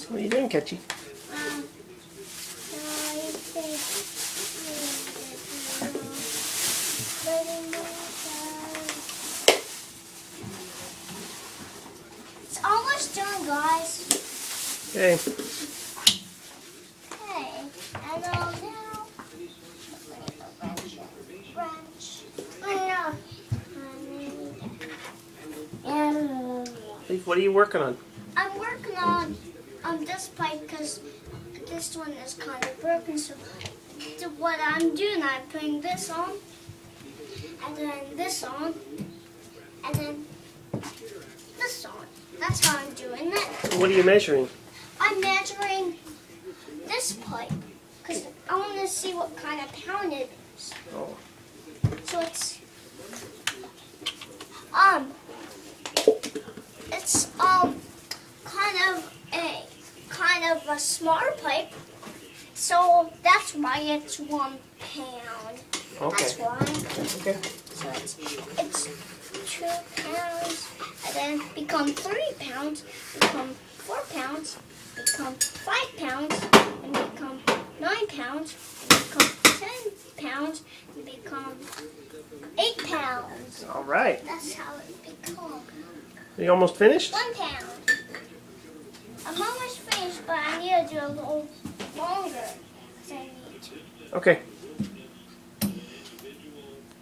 What are you doing, Catchy? It's almost done, guys. Okay. Okay, and now, wrench. Leif, what are you working on? I'm working on this pipe because this one is kind of broken. So what I'm doing, I'm putting this on, and then this on, and then this on. That's how I'm doing it. What are you measuring? I'm measuring this pipe because I want to see what kind of pound it is. Oh. So it's kind of a smaller pipe. So that's why it's 1 pound. Okay. That's why. Okay. So it's 2 pounds, and then become 3 pounds, become 4 pounds, become 5 pounds, and become 9 pounds, and become 10 pounds, and become 8 pounds. All right. That's how it becomes. Are you almost finished? 1 pound. I'm almost finished, but I need to do a little longer because I need to. Okay.